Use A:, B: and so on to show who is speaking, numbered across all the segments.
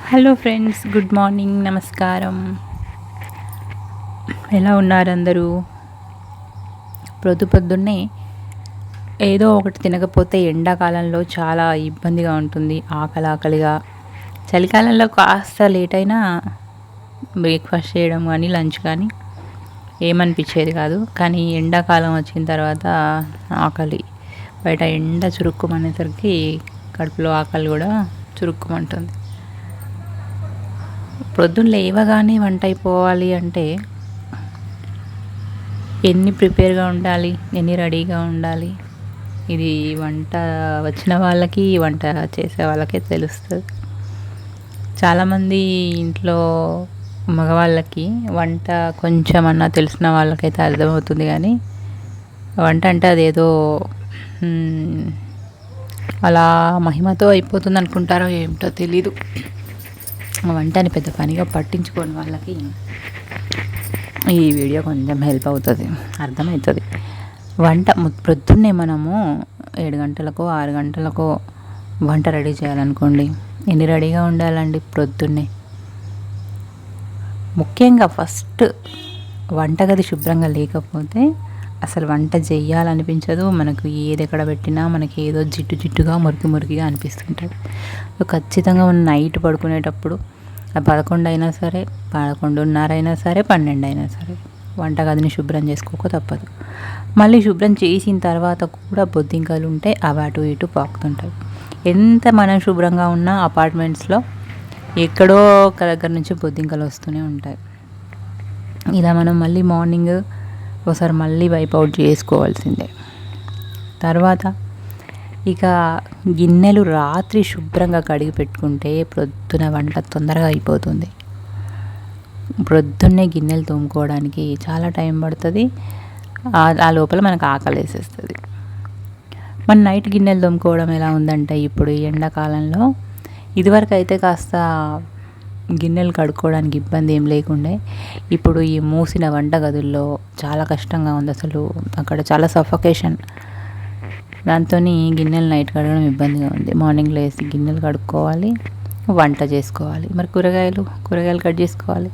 A: Hello friends, good morning, నమస్కారం. ఎలా ఉన్నారు అందరూ? పొద్దున్నే ఏదో ఒకటి తినకపోతే ఎండాకాలంలో చాలా ఇబ్బందిగా ఉంటుంది. ఆకలిగా. చలికాలంలో కాస్త లేట్ అయినా బ్రేక్ఫాస్ట్ చేయడం కానీ లంచ్ కానీ ఏమనిపించేది కాదు. కానీ ఎండాకాలం వచ్చిన తర్వాత ఆకలి, బయట ఎండ చురుక్కుమనేసరికి కడుపులో ఆకలి కూడా చురుక్కుమంటుంది. ప్రొద్దున లేవగానే వంట అయిపోవాలి అంటే ఎన్ని ప్రిపేర్గా ఉండాలి, ఎన్ని రెడీగా ఉండాలి, ఇది వంట వచ్చిన వాళ్ళకి, వంట చేసే వాళ్ళకే తెలుస్తుంది. చాలామంది ఇంట్లో మగవాళ్ళకి వంట కొంచెమన్నా తెలిసిన వాళ్ళకైతే అర్థమవుతుంది. కానీ వంట అంటే అదేదో అలా మహిమతో అయిపోతుంది అనుకుంటారో ఏమిటో తెలీదు. వంటని పెద్ద పనిగా పట్టించుకోని వాళ్ళకి ఈ వీడియో కొంచెం హెల్ప్ అవుతుంది, అర్థమవుతుంది. వంట ప్రొద్దున్నే మనము 7 గంటలకో 6 గంటలకో వంట రెడీ చేయాలనుకోండి, ఎన్ని రెడీగా ఉండాలండి ప్రొద్దున్నే. ముఖ్యంగా ఫస్ట్ వంటగది శుభ్రంగా లేకపోతే అసలు వంట చేయాలనిపించదు. మనకు ఏది ఎక్కడ పెట్టినా మనకి ఏదో జిడ్డుగా మురికిగా అనిపిస్తుంటుంది. ఖచ్చితంగా మనం నైట్ పడుకునేటప్పుడు 11 అయినా సరే, 11:30 అయినా సరే, 12 అయినా సరే వంటగదిని శుభ్రం చేసుకోక తప్పదు. మళ్ళీ శుభ్రం చేసిన తర్వాత కూడా బొద్దింకలు ఉంటే అవి అటు ఇటు పాకుతుంటాయి. ఎంత మనం శుభ్రంగా ఉన్నా అపార్ట్మెంట్స్లో ఎక్కడో ఒక దగ్గర నుంచి బొద్దింకలు వస్తూనే ఉంటాయి. ఇలా మనం మళ్ళీ మార్నింగ్ ఒకసారి మళ్ళీ వైప్ అవుట్ చేసుకోవాల్సిందే. తర్వాత ఇక గిన్నెలు రాత్రి శుభ్రంగా కడిగి పెట్టుకుంటే ప్రొద్దున వంట తొందరగా అయిపోతుంది. ప్రొద్దున్నే గిన్నెలు తోముకోవడానికి చాలా టైం పడుతుంది. ఆ లోపల మనకు ఆకలి వేసేస్తుంది. మన నైట్ గిన్నెలు తోముకోవడం ఎలా ఉందంటే, ఇప్పుడు ఈ ఎండాకాలంలో ఇదివరకు అయితే కాస్త గిన్నెలు కడుక్కోవడానికి ఇబ్బంది ఏం లేకుండే. ఇప్పుడు ఈ మూసిన వంట గదుల్లో చాలా కష్టంగా ఉంది. అసలు అక్కడ చాలా సఫకేషన్. దాంతో గిన్నెలు నైట్ కడగడం ఇబ్బందిగా ఉంది. మార్నింగ్ లేసి గిన్నెలు కడుక్కోవాలి, వంట చేసుకోవాలి. మరి కూరగాయలు కట్ చేసుకోవాలి.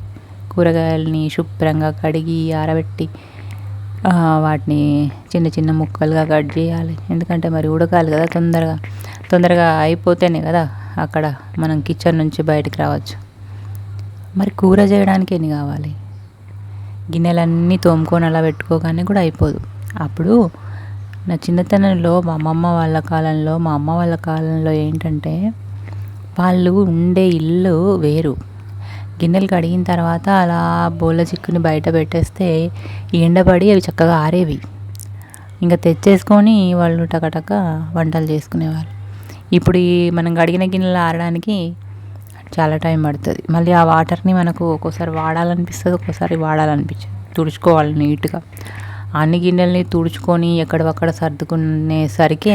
A: కూరగాయలని శుభ్రంగా కడిగి ఆరబెట్టి వాటిని చిన్న ముక్కలుగా కట్ చేయాలి. ఎందుకంటే మరి ఉడకాలి కదా, తొందరగా అయిపోతేనే కదా అక్కడ మనం కిచెన్ నుంచి బయటికి రావచ్చు. మరి కూర చేయడానికి ఎన్ని కావాలి? గిన్నెలన్నీ తోముకొని అలా పెట్టుకోగానే కూడా అయిపోదు. అప్పుడు నా చిన్నతనంలో మా అమ్మ వాళ్ళ కాలంలో ఏంటంటే, వాళ్ళు ఉండే ఇల్లు వేరు. గిన్నెలు కడిగిన తర్వాత అలా బోళ్ళ చిక్కుని బయట పెట్టేస్తే ఎండపడి అవి చక్కగా ఆరేవి. ఇంకా తెచ్చేసుకొని వాళ్ళు టకటక వంటలు చేసుకునేవారు. ఇప్పుడు మనం కడిగిన గిన్నెలు ఆరడానికి చాలా టైం పడుతుంది. మళ్ళీ ఆ వాటర్ని మనకు ఒక్కోసారి వాడాలనిపిస్తుంది, ఒక్కోసారి వాడాలనిపించదు. తుడుచుకోవాలి నీట్గా. అన్ని గిన్నెల్ని తుడుచుకొని ఎక్కడవక్కడ సర్దుకునేసరికి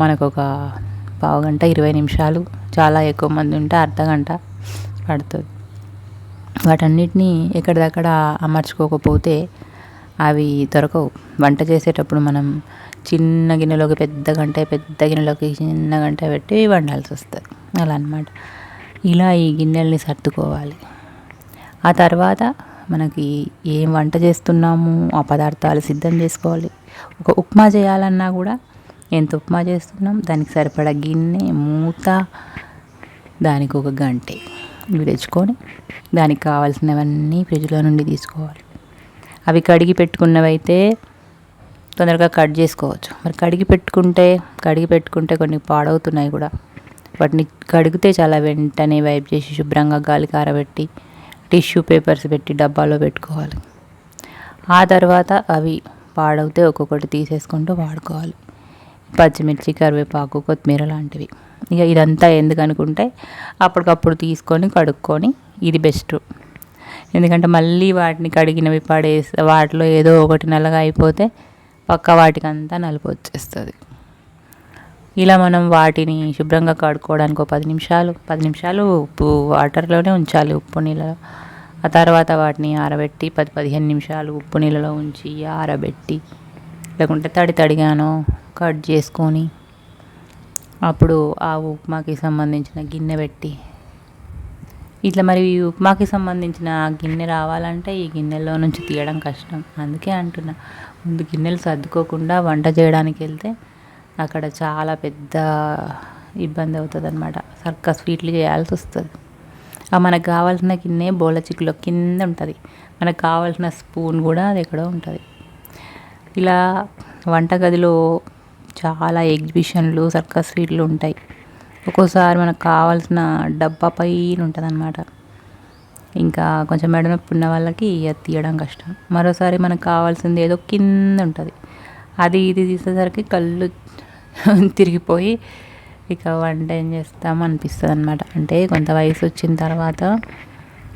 A: మనకు ఒక పావుగంట 20 నిమిషాలు, చాలా ఎక్కువ మంది ఉంటే అర్ధగంట పడుతుంది. వాటన్నిటినీ ఎక్కడిదక్కడ అమర్చుకోకపోతే అవి దొరకవు. వంట చేసేటప్పుడు మనం చిన్న గిన్నెలోకి పెద్ద గిన్నెలోకి చిన్న గంట పెట్టి వండాల్సి వస్తుంది. అలా అన్నమాట. ఇలా ఈ గిన్నెల్ని సర్దుకోవాలి. ఆ తర్వాత మనకి ఏం వంట చేస్తున్నాము ఆ పదార్థాలు సిద్ధం చేసుకోవాలి. ఒక ఉప్మా చేయాలన్నా కూడా ఎంత ఉప్మా చేస్తున్నాం, దానికి సరిపడా గిన్నె, మూత, దానికి ఒక గంటె ఇవి తెచ్చుకొని దానికి కావాల్సినవన్నీ ఫ్రిడ్జ్లో నుండి తీసుకోవాలి. అవి కడిగి పెట్టుకున్నవైతే తొందరగా కట్ చేసుకోవచ్చు. మరి కడిగి పెట్టుకుంటే కొన్ని పాడవుతున్నాయి కూడా. వాటిని కడిగితే చాలా వెంటనే వైప్ చేసి శుభ్రంగా గాలికి ఆరబెట్టి టిష్యూ పేపర్స్ పెట్టి డబ్బాలో పెట్టుకోవాలి. ఆ తర్వాత అవి పాడవుతే ఒక్కొక్కటి తీసేసుకుంటూ వాడుకోవాలి. పచ్చిమిర్చి, కరివేపాకు, కొత్తిమీర లాంటివి. ఇక ఇదంతా ఎందుకనుకుంటే అప్పటికప్పుడు తీసుకొని కడుక్కొని ఇది బెస్ట్. ఎందుకంటే మళ్ళీ వాటిని కడిగినవి వాటిలో ఏదో ఒకటి నల్లగా అయిపోతే పక్క వాటికి అంతా నలుపు వచ్చేస్తుంది. ఇలా మనం వాటిని శుభ్రంగా కడుక్కోవడానికి ఒక 10 నిమిషాలు ఉప్పు వాటర్లోనే ఉంచాలి, ఉప్పు నీళ్ళలో. ఆ తర్వాత వాటిని ఆరబెట్టి 10-15 నిమిషాలు ఉప్పు నీళ్ళలో ఉంచి ఆరబెట్టి, లేకుంటే తడిగానో కట్ చేసుకొని అప్పుడు ఆ ఉప్మాకి సంబంధించిన గిన్నె పెట్టి ఇట్లా మరి ఈ ఉప్మాకి సంబంధించిన గిన్నె రావాలంటే ఈ గిన్నెలో నుంచి తీయడం కష్టం. అందుకే అంటున్నా, ముందు గిన్నెలు సర్దుకోకుండా వంట చేయడానికి వెళ్తే అక్కడ చాలా పెద్ద ఇబ్బంది అవుతుంది అనమాట. సర్కస్ స్వీట్లు చేయాల్సి వస్తుంది. మనకు కావాల్సిన గిన్నె బోల చిక్కులో కింద ఉంటుంది. మనకు కావాల్సిన స్పూన్ కూడా అది ఎక్కడో ఉంటుంది. ఇలా వంటగదిలో చాలా ఎగ్జిబిషన్లు, సర్కస్ స్వీట్లు ఉంటాయి. ఒక్కోసారి మనకు కావాల్సిన డబ్బా పైన ఉంటుంది అనమాట. ఇంకా కొంచెం మెడ నొప్పి ఉన్న వాళ్ళకి అది తీయడం కష్టం. మరోసారి మనకు కావాల్సింది ఏదో కింద ఉంటుంది. అది ఇది తీసేసరికి కళ్ళు తిరిగిపోయి ఇక వంట ఏం చేస్తాం అనిపిస్తుంది అనమాట. అంటే కొంత వయసు వచ్చిన తర్వాత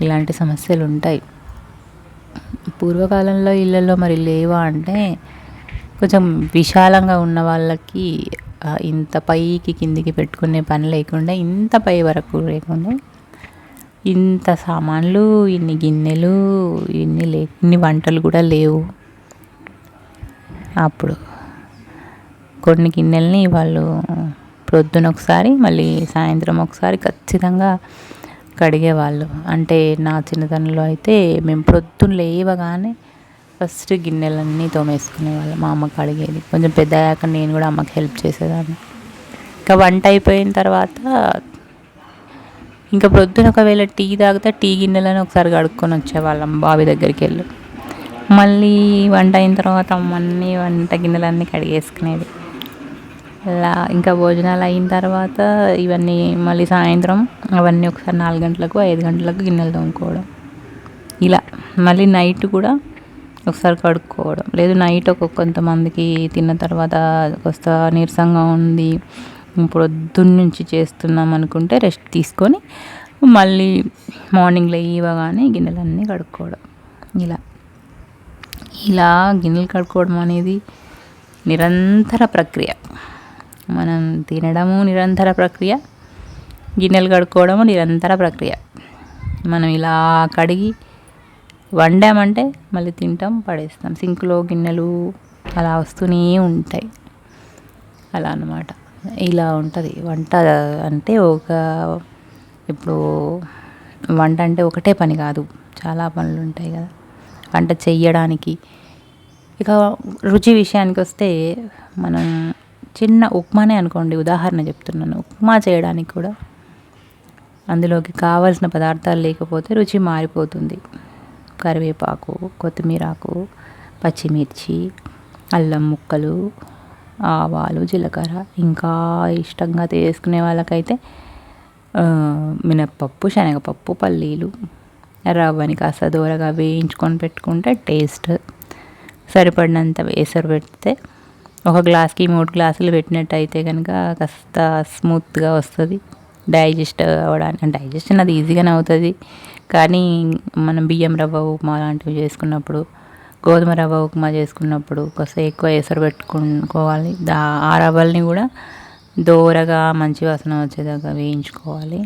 A: ఇలాంటి సమస్యలు ఉంటాయి. పూర్వకాలంలో ఇళ్ళల్లో మరి లేవా అంటే, కొంచెం విశాలంగా ఉన్న వాళ్ళకి ఇంత పైకి కిందికి పెట్టుకునే పని లేకుండా, ఇంత పై వరకు లేకుండా, ఇంత సామాన్లు, ఇన్ని గిన్నెలు, ఇన్ని వంటలు కూడా లేవు. అప్పుడు కొన్ని గిన్నెల్ని వాళ్ళు ప్రొద్దున ఒకసారి మళ్ళీ సాయంత్రం ఒకసారి ఖచ్చితంగా కడిగేవాళ్ళు. అంటే నా చిన్నతనంలో అయితే మేము ప్రొద్దున లేవగానే ఫస్ట్ గిన్నెలన్నీ తోమేసుకునేవాళ్ళం. మా అమ్మ కడిగేది. కొంచెం పెద్ద అయ్యాక నేను కూడా అమ్మకి హెల్ప్ చేసేదాన్ని. ఇంకా వంట అయిపోయిన తర్వాత ఇంకా ప్రొద్దున ఒకవేళ టీ తాగితే టీ గిన్నెలను ఒకసారి కడుక్కొని వచ్చేవాళ్ళం బావి దగ్గరికి వెళ్ళి. మళ్ళీ వంట అయిన తర్వాత అమ్మన్నీ వంట గిన్నెలన్నీ కడిగేసుకునేది. అలా ఇంకా భోజనాలు అయిన తర్వాత ఇవన్నీ మళ్ళీ సాయంత్రం అవన్నీ ఒకసారి 4 గంటలకు 5 గంటలకు గిన్నెలు తోముకోవడం. ఇలా మళ్ళీ నైట్ కూడా ఒకసారి కడుక్కోవడం. లేదు నైట్ కొంతమందికి తిన్న తర్వాత కాస్త నీరసంగా ఉంది, పొద్దున్న నుంచి చేస్తున్నాం అనుకుంటే రెస్ట్ తీసుకొని మళ్ళీ మార్నింగ్ లేవగానే గిన్నెలన్నీ కడుక్కోవడం. ఇలా గిన్నెలు కడుక్కోవడం అనేది నిరంతర ప్రక్రియ. మనం తినడము నిరంతర ప్రక్రియ, గిన్నెలు కడుక్కోవడము నిరంతర ప్రక్రియ. మనం ఇలా కడిగి వండామంటే మళ్ళీ తింటాం, పడేస్తాం. సింక్లో గిన్నెలు అలా వస్తూనే ఉంటాయి. అలా అన్నమాట. ఇలా ఉంటుంది వంట అంటే. ఇప్పుడు వంట అంటే ఒకటే పని కాదు, చాలా పనులు ఉంటాయి కదా వంట చెయ్యడానికి. ఇక రుచి విషయానికి వస్తే, మనం చిన్న ఉప్మానే అనుకోండి, ఉదాహరణ చెప్తున్నాను. ఉప్మా చేయడానికి కూడా అందులోకి కావాల్సిన పదార్థాలు లేకపోతే రుచి మారిపోతుంది. కరివేపాకు, కొత్తిమీరాకు, పచ్చిమిర్చి, అల్లం ముక్కలు, ఆవాలు, జీలకర్ర, ఇంకా ఇష్టంగా చేసుకునే వాళ్ళకైతే మినప్పప్పు, శనగపప్పు, పల్లీలు, రవ్వని కాస్త దూరగా వేయించుకొని పెట్టుకుంటే టేస్ట్. సరిపడినంత వేసరు పెడితే, 1 గ్లాస్కి 3 గ్లాసులు పెట్టినట్టయితే కనుక కాస్త స్మూత్గా వస్తుంది. డైజెస్ట్ అది ఈజీగానే అవుతుంది. కానీ మనం బియ్యం రవ్వ ఉప్మా లాంటివి చేసుకున్నప్పుడు, గోధుమ రవ్వ ఉప్మా చేసుకున్నప్పుడు కాస్త ఎక్కువ ఎసరు పెట్టుకోవాలి. ఆ రవ్వల్ని కూడా దోరగా మంచి వాసన వచ్చేదాకా వేయించుకోవాలి.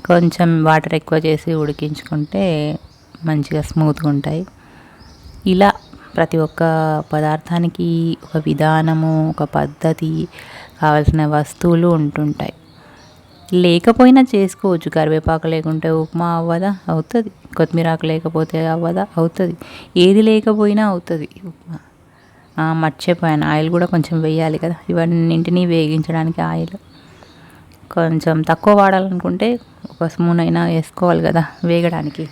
A: కొంచెం వాటర్ ఎక్కువ చేసి ఉడికించుకుంటే మంచిగా స్మూత్గా ఉంటాయి. ఇలా ప్రతి ఒక్క పదార్థానికి ఒక విధానము, ఒక పద్ధతి, కావాల్సిన వస్తువులు ఉంటుంటాయి. లేకపోయినా చేసుకోవచ్చు. కరివేపాకు లేకుంటే ఉప్మా అవ్వదా? అవుతుంది. కొత్తిమీరాకు లేకపోతే అవ్వదా? అవుతుంది. ఏది లేకపోయినా అవుతుంది ఉప్మా. మర్చిపోయాను, ఆయిల్ కూడా కొంచెం వేయాలి కదా, ఇవన్నింటినీ వేగించడానికి ఆయిల్ కొంచెం తక్కువ వాడాలనుకుంటే 1 స్పూన్ అయినా వేసుకోవాలి కదా వేగడానికి.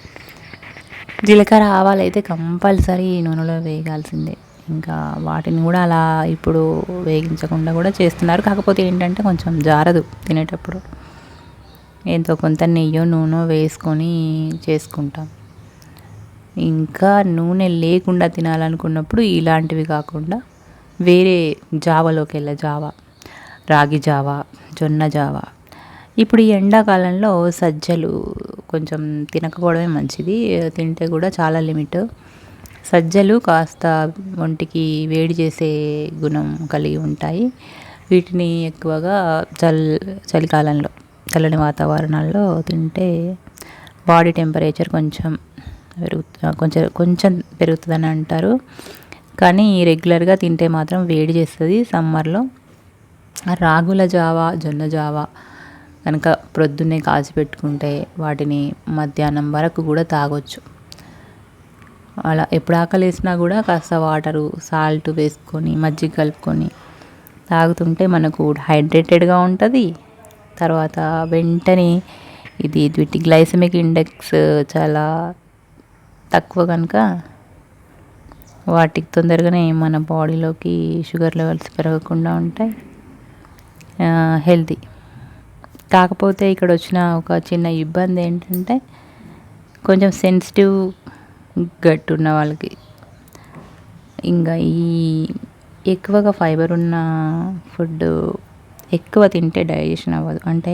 A: జీలకర్ర, ఆవాలు అయితే కంపల్సరీ నూనెలో వేగాల్సిందే. ఇంకా వాటిని కూడా అలా ఇప్పుడు వేగించకుండా కూడా చేస్తున్నారు. కాకపోతే ఏంటంటే కొంచెం జారదు తినేటప్పుడు. ఎంతో కొంత నెయ్యో నూనె వేసుకొని చేసుకుంటాం. ఇంకా నూనె లేకుండా తినాలనుకున్నప్పుడు ఇలాంటివి కాకుండా వేరే జావలోకి వెళ్ళే జావా, రాగి జావా, జొన్న జావా. ఇప్పుడు ఈ ఎండాకాలంలో సజ్జలు కొంచెం తినకపోవడమే మంచిది. తింటే కూడా చాలా లిమిట్. సజ్జలు కాస్త ఒంటికి వేడి చేసే గుణం కలిగి ఉంటాయి. వీటిని ఎక్కువగా చలికాలంలో, చల్లని వాతావరణాల్లో తింటే బాడీ టెంపరేచర్ కొంచెం పెరుగుతుందని అంటారు. కానీ రెగ్యులర్గా తింటే మాత్రం వేడి చేస్తుంది సమ్మర్లో. రాగుల జావా, జొన్న జావా కనుక ప్రొద్దున్నే కాచి పెట్టుకుంటే వాటిని మధ్యాహ్నం వరకు కూడా తాగొచ్చు. అలా ఎప్పుడు ఆకలేసినా కూడా కాస్త వాటరు, సాల్ట్ వేసుకొని మజ్జిగ కలుపుకొని తాగుతుంటే మనకు హైడ్రేటెడ్గా ఉంటుంది. తర్వాత వెంటనే ఇది వీటి గ్లైసెమిక్ ఇండెక్స్ చాలా తక్కువ కనుక వాటికి తొందరగానే మన బాడీలోకి షుగర్ లెవెల్స్ పెరగకుండా ఉంటాయి. హెల్తీ. కాకపోతే ఇక్కడ వచ్చిన ఒక చిన్న ఇబ్బంది ఏంటంటే కొంచెం సెన్సిటివ్ గట్ ఉన్న వాళ్ళకి ఇంకా ఈ ఎక్కువగా ఫైబర్ ఉన్న ఫుడ్ ఎక్కువ తింటే డైజెషన్ అవ్వదు. అంటే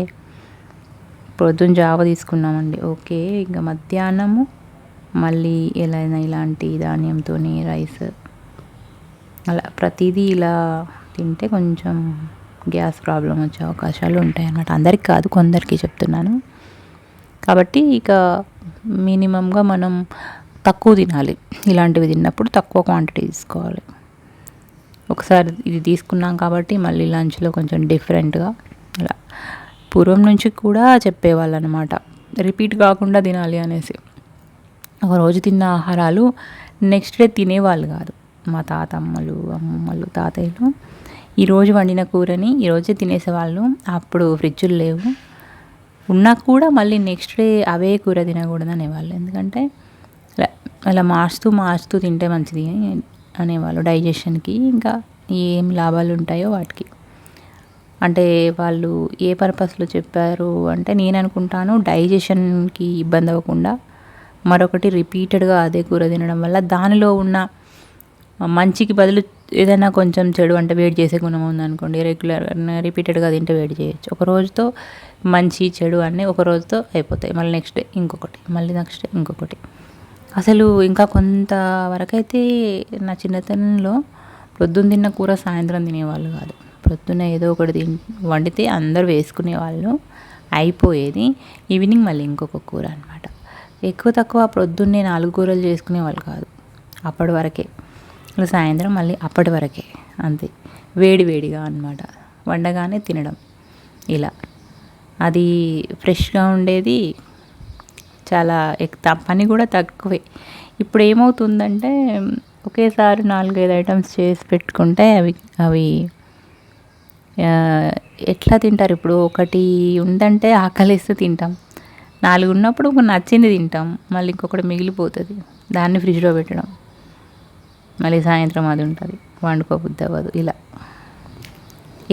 A: పొద్దున్న జావ తీసుకున్నామండి, ఓకే, ఇంకా మధ్యాహ్నము మళ్ళీ ఎలా ఇలాంటి ధాన్యంతో రైస్ అలా ప్రతిదీ ఇలా తింటే కొంచెం గ్యాస్ ప్రాబ్లం వచ్చే అవకాశాలు ఉంటాయి అన్నమాట. అందరికి కాదు, కొందరికి చెప్తున్నాను. కాబట్టి ఇక మినిమంగా మనం తక్కువ తినాలి. ఇలాంటివి తిన్నప్పుడు తక్కువ క్వాంటిటీ తీసుకోవాలి. ఒకసారి ఇది తీసుకున్నాం కాబట్టి మళ్ళీ లంచ్లో కొంచెం డిఫరెంట్గా అలా పూర్వం నుంచి కూడా చెప్పేవాళ్ళు అనమాట, రిపీట్ కాకుండా తినాలి అనేసి. ఒకరోజు తిన్న ఆహారాలు నెక్స్ట్ డే తినేవాళ్ళు కాదు. మా తాతమ్మలు, అమ్మమ్మలు, తాతయ్యలు ఈరోజు వండిన కూరని ఈరోజే తినేసేవాళ్ళు. అప్పుడు ఫ్రిడ్జులు లేవు, ఉన్నా కూడా మళ్ళీ నెక్స్ట్ డే అవే కూర తినకూడదు అనేవాళ్ళు. ఎందుకంటే అలా మార్చుతూ తింటే మంచిది అనేవాళ్ళు డైజెషన్కి. ఇంకా ఏం లాభాలు ఉంటాయో వాటికి. అంటే వాళ్ళు ఏ పర్పస్లో చెప్పారు అంటే నేను అనుకుంటాను డైజెషన్కి ఇబ్బంది అవ్వకుండా, మరొకటి రిపీటెడ్గా అదే కూర తినడం వల్ల దానిలో ఉన్న మంచికి బదులు ఏదైనా కొంచెం చెడు, అంటే వేడి చేసే గుణం ఉందనుకోండి, రిపీటెడ్గా తింటే వేడి చేయొచ్చు. ఒక రోజుతో మంచి చెడు అన్నీ ఒక రోజుతో అయిపోతాయి. మళ్ళీ నెక్స్ట్ డే ఇంకొకటి, మళ్ళీ నెక్స్ట్ డే ఇంకొకటి. అసలు ఇంకా కొంతవరకైతే నా చిన్నతనంలో పొద్దున్న తిన్న కూర సాయంత్రం తినేవాళ్ళు కాదు. పొద్దున్న ఏదో ఒకటి వండితే అందరూ వేసుకునేవాళ్ళు, అయిపోయేది. ఈవినింగ్ మళ్ళీ ఇంకొక కూర అనమాట. ఎక్కువ తక్కువ ప్రొద్దున్నే 4 కూరలు చేసుకునేవాళ్ళు కాదు అప్పటి వరకే. సాయంత్రం మళ్ళీ అప్పటి వరకే, అంతే. వేడిగా అనమాట, వండగానే తినడం. ఇలా అది ఫ్రెష్గా ఉండేది. చాలా పని కూడా తక్కువే. ఇప్పుడు ఏమవుతుందంటే ఒకేసారి 4-5 ఐటమ్స్ చేసి పెట్టుకుంటే అవి ఎట్లా తింటారు. ఇప్పుడు ఒకటి ఉందంటే ఆకలిస్తే తింటాం, 4 ఉన్నప్పుడు నచ్చింది తింటాం, మళ్ళీ ఇంకొకటి మిగిలిపోతుంది, దాన్ని ఫ్రిడ్జ్లో పెట్టడం, మళ్ళీ సాయంత్రం అది ఉంటుంది, వండుకోబుద్ధి అవ్వదు. ఇలా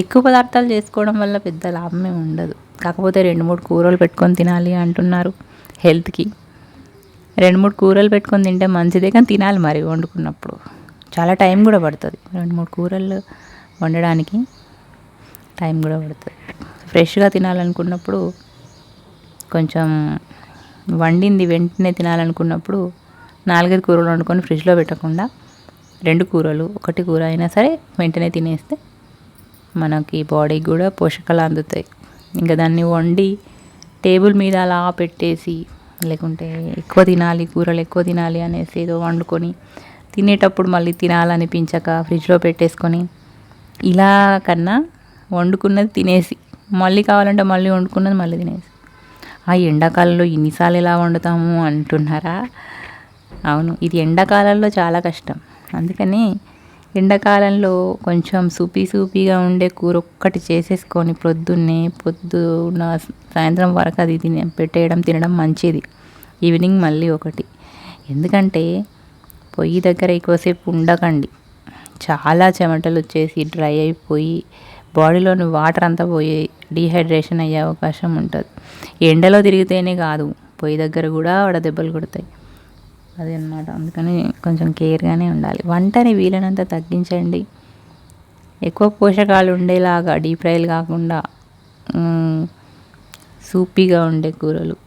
A: ఎక్కువ పదార్థాలు చేసుకోవడం వల్ల పెద్ద లాభమే ఉండదు. కాకపోతే 2-3 కూరలు పెట్టుకొని తినాలి అంటున్నారు హెల్త్కి. 2-3 కూరలు పెట్టుకొని తింటే మంచిదే, కానీ తినాలి మరి వండుకున్నప్పుడు. చాలా టైం కూడా పడుతుంది, 2-3 కూరలు వండడానికి టైం కూడా పడుతుంది. ఫ్రెష్గా తినాలనుకున్నప్పుడు, కొంచెం వండింది వెంటనే తినాలనుకున్నప్పుడు 4-5 కూరలు వండుకొని ఫ్రిడ్జ్లో పెట్టకుండా 2 కూరలు, 1 కూర అయినా సరే వెంటనే తినేస్తే మనకి బాడీకి కూడా పోషకాలు అందుతాయి. ఇంకా దాన్ని వండి టేబుల్ మీద అలా పెట్టేసి, లేకుంటే కూరలు ఎక్కువ తినాలి అనేసి ఏదో వండుకొని తినేటప్పుడు మళ్ళీ తినాలనిపించక ఫ్రిడ్జ్లో పెట్టేసుకొని, ఇలా కన్నా వండుకున్నది తినేసి మళ్ళీ కావాలంటే మళ్ళీ వండుకున్నది మళ్ళీ తినేసి. ఆ ఎండాకాలంలో ఇన్నిసార్లు ఎలా వండుతాము అంటున్నారా? అవును, ఇది ఎండాకాలంలో చాలా కష్టం. అందుకని ఎండాకాలంలో కొంచెం సూపీగా ఉండే కూర ఒక్కటి చేసేసుకొని పొద్దున్న సాయంత్రం వరకు అది తినడం మంచిది. ఈవినింగ్ మళ్ళీ ఒకటి. ఎందుకంటే పొయ్యి దగ్గర ఎక్కువసేపు ఉండకండి, చాలా చెమటలు వచ్చేసి డ్రై అయిపోయి బాడీలోని వాటర్ అంతా పోయి డీహైడ్రేషన్ అయ్యే అవకాశం ఉంటుంది. ఎండలో తిరిగితేనే కాదు, పొయ్యి దగ్గర కూడా వడదెబ్బలు కొడతాయి. అది అన్నమాట. అందుకని కొంచెం కేర్గానే ఉండాలి. వంటని వీలైనంత తగ్గించండి. ఎక్కువ పోషకాలు ఉండేలాగా డీప్ ఫ్రైలు కాకుండా సూపీగా ఉండే కూరలు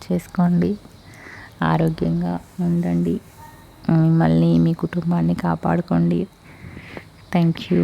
A: చేసుకోండి. ఆరోగ్యంగా ఉండండి. మిమ్మల్ని, మీ కుటుంబాన్ని కాపాడుకోండి. Thank you.